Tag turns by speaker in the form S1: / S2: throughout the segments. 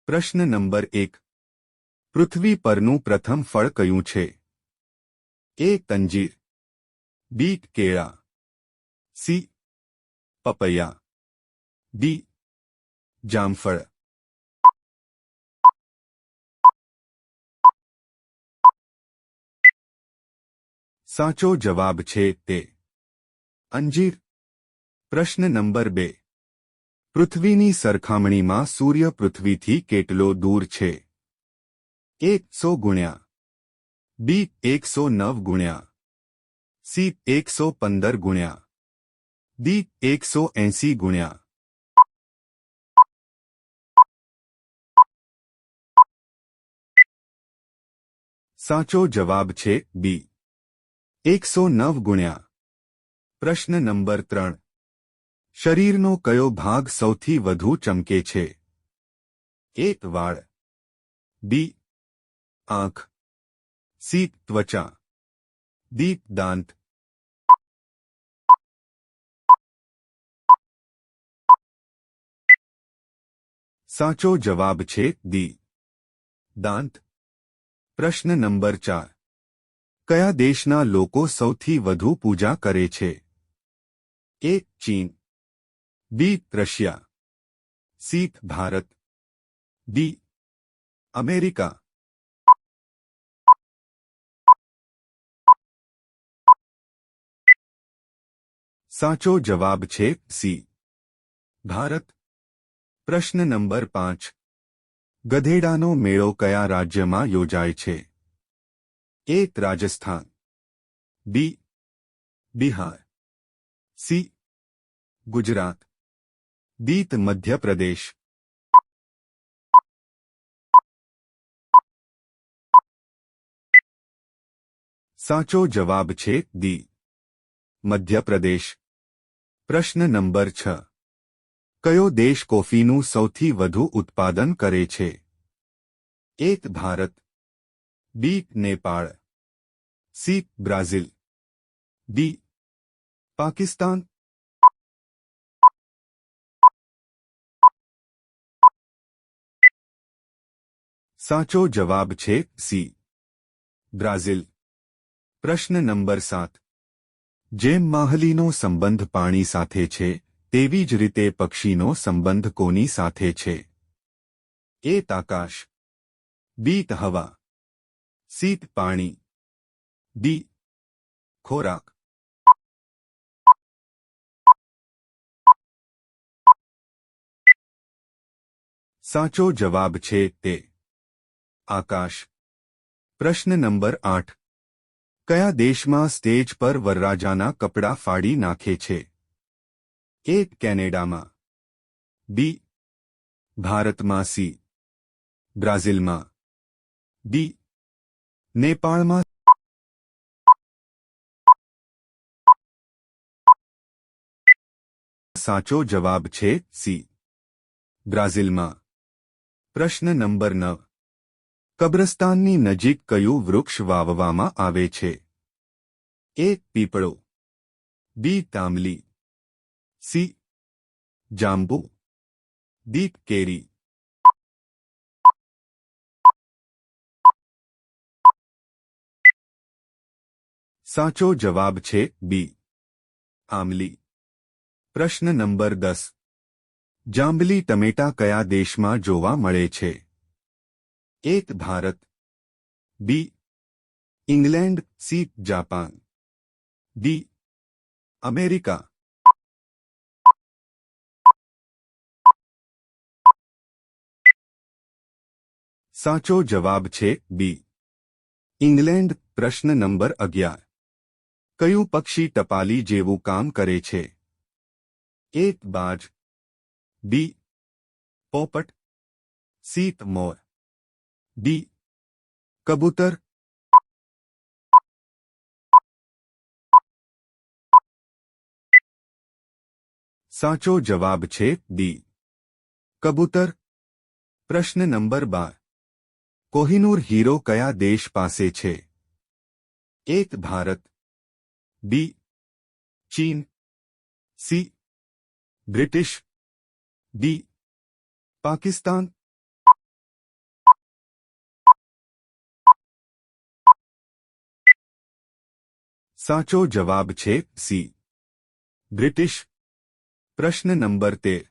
S1: પ્રશ્ન નંબર 1. પૃથ્વી પરનું પ્રથમ ફળ કયું છે? એ. તંજીર, બી. કેળા, સી. પપૈયા, ડી. જામફળ. સાચો જવાબ છે તે અંજીર. પ્રશ્ન નંબર 2. પૃથ્વીની સરખામણીમાં સૂર્ય પૃથ્વીથી કેટલો દૂર છે? એ. 100 ગુણ્યા, બી. 109 ગુણ્યા, સી. 115 ગુણ્યા, ડી. 180 ગુણ્યા. સાચો જવાબ છે બી. 109 ગુણ્યા. પ્રશ્ન નંબર 3. શરીરનો કયો ભાગ સૌથી વધુ ચમકે છે? એ. વાળ, બી. આંખ, સી. ત્વચા, ડી. દાંત. સાચો જવાબ છે ડી. દાંત. પ્રશ્ન નંબર 4. કયા દેશના લોકો સૌથી વધુ પૂજા કરે છે? એ. ચીન, B. Russia, C. Bharat, D. America. સાચો જવાબ છે સી. ભારત. પ્રશ્ન નંબર 5. ગધેડાનો મેળો કયા રાજ્યમાં યોજાય છે? એ. રાજસ્થાન, બી. બિહાર, સી. ગુજરાત, ડી. મધ્યપ્રદેશ. સાચો જવાબ છે ડી. મધ્યપ્રદેશ. પ્રશ્ન નંબર 6. કયો દેશ કોફીનું સૌથી વધુ ઉત્પાદન કરે છે? A. Bharat, B. Nepal, C. Brazil, D. Pakistan. સાચો જવાબ છે સી. બ્રાઝિલ. પ્રશ્ન નંબર 7. જેમ માહલીનો સંબંધ પાણી સાથે છે તેવી જ રીતે પક્ષીનો સંબંધ કોની સાથે છે? એ. આકાશ, બી. હવા, સી. પાણી, ડી. ખોરાક. સાચો જવાબ છે તે આકાશ. પ્રશ્ન નંબર 8. કયા દેશમાં સ્ટેજ પર વરરાજાના કપડાં ફાડી નાખે છે? એ. કેનેડામાં, બી. ભારતમાં, સી. બ્રાઝિલમાં, ડી. નેપાળમાં. સાચો જવાબ છે સી. બ્રાઝિલમાં. પ્રશ્ન નંબર 9. કબ્રસ્તાનની નજીક કયું વૃક્ષ વાવવામાં આવે છે? એ. પીપળો, બી. તાંબલી, સી. જાંબુ, ડી. કેરી. સાચો જવાબ છે બી. આંબલી. પ્રશ્ન નંબર 10. જાંબલી ટમેટા કયા દેશમાં જોવા મળે છે? A. Bharat, B. England, C. Japan, D. America. સાચો જવાબ છે બી. ઇંગ્લેન્ડ. પ્રશ્ન નંબર 11. કયું પક્ષી ટપાલી જેવું કામ કરે છે? એ. બાજ, બી. પોપટ, સી. મોર, ડી. કબૂતર. સાચો જવાબ છે ડી. કબૂતર. પ્રશ્ન નંબર 12. કોહિનૂર હીરો કયા દેશ પાસે છે? એ. ભારત, બી. ચીન, સી. British, D. પાકિસ્તાન. સાચો જવાબ છે સી બ્રિટિશ. પ્રશ્ન નંબર 13.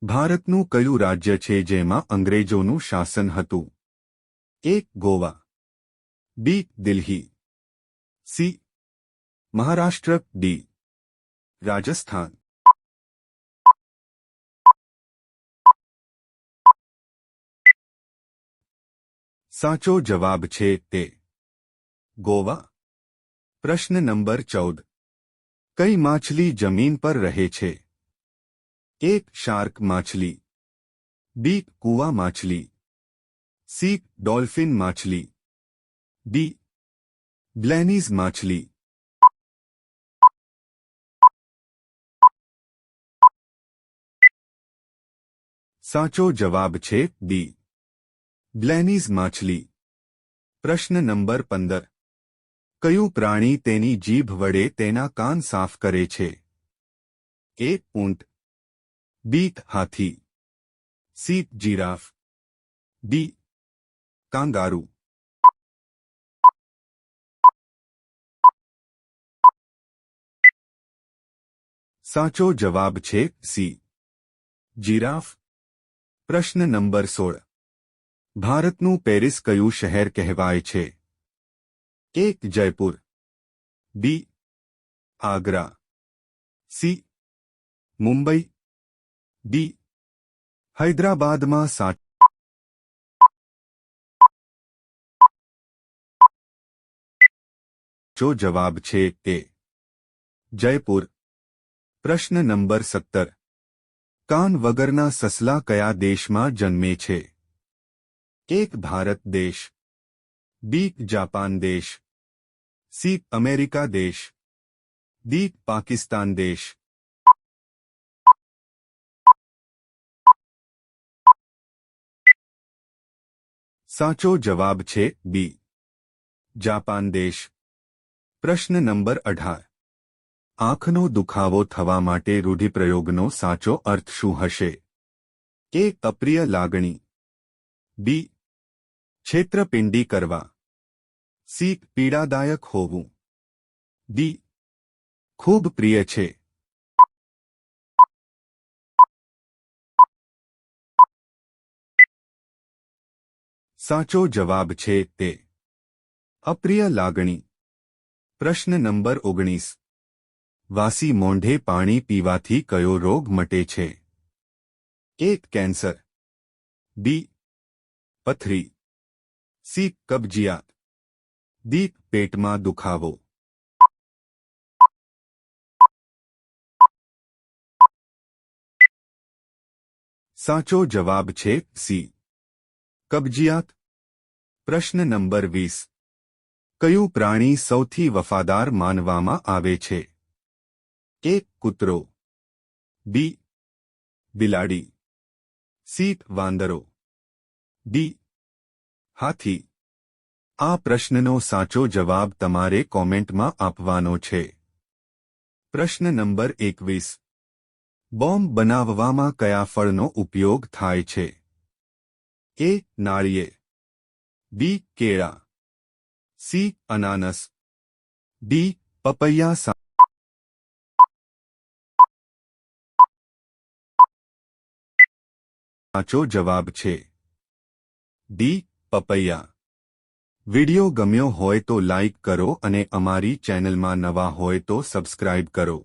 S1: ભારતનું કયું રાજ્ય છે જેમાં અંગ્રેજોનું શાસન હતું? એ. ગોવા, બી. દિલ્હી, સી. મહારાષ્ટ્ર, ડી. રાજસ્થાન. સાચો જવાબ છે તે ગોવા. પ્રશ્ન નંબર 14. કઈ માછલી જમીન પર રહે છે? એ. શાર્ક માછલી, બી. કૂવા માછલી, સી. ડોલ્ફિન માછલી, ડી. બ્લેનીઝ માછલી. સાચો જવાબ છે ડી. બ્લેનીઝ માછલી. પ્રશ્ન નંબર 15. કયું પ્રાણી તેની જીભ વડે તેના કાન સાફ કરે છે? એ. ઊંટ, બી. હાથી, સી. Giraffe, D. કાંગારૂ. સાચો જવાબ છે સી. જીરાફ. પ્રશ્ન નંબર 16. ભારતનું પેરિસ કયું શહેર કહેવાય છે? એ. જયપુર, બી. આગ્રા, સી. મુંબઈ, ડી. હૈદરાબાદમાં. સાચો જવાબ છે એ. જયપુર. પ્રશ્ન નંબર 17. કાન વગરના સસલા કયા દેશમાં જન્મે છે? એ. ભારત દેશ, બી. જાપાન દેશ, સી. અમેરિકા દેશ, ડી. પાકિસ્તાન દેશ. સાચો જવાબ છે બી. જાપાન દેશ. પ્રશ્ન નંબર 18. આંખનો દુખાવો થવા માટે રૂઢિપ્રયોગનો સાચો અર્થ શું હશે? એ. અપ્રિય લાગણી, બી. છેતરપિંડી કરવા, સી. પીડાદાયક હોવું, ડી. ખૂબ પ્રિય છે. સાચો જવાબ છે તે અપ્રિય લાગણી. પ્રશ્ન નંબર 19. વાસી મોંઢે પાણી પીવાથી કયો રોગ મટે છે? એ. કેન્સર, બી. પથરી, સી. કબજિયાત, ડી. પેટમાં દુખાવો. સાચો જવાબ છે સી. કબજિયાત. પ્રશ્ન નંબર 20. કયું પ્રાણી સૌથી વફાદાર માનવામાં આવે છે? એ. કૂતરો, બી. બિલાડી, સી. વાંદરો, ડી. હાથી. આ પ્રશ્નનો સાચો જવાબ તમારે કોમેન્ટમાં આપવાનો છે. પ્રશ્ન નંબર 21. બોમ્બ બનાવવામાં કયા ફળનો ઉપયોગ થાય છે? એ. નાળિયેર, બી. કેળા, સી. અનાનસ, ડી. પપૈયા. સાચો જવાબ છે ડી. પપૈયા. વિડિયો ગમ્યો હોય તો લાઇક કરો અને અમારી ચેનલમાં નવા હોય તો સબસ્ક્રાઇબ કરો.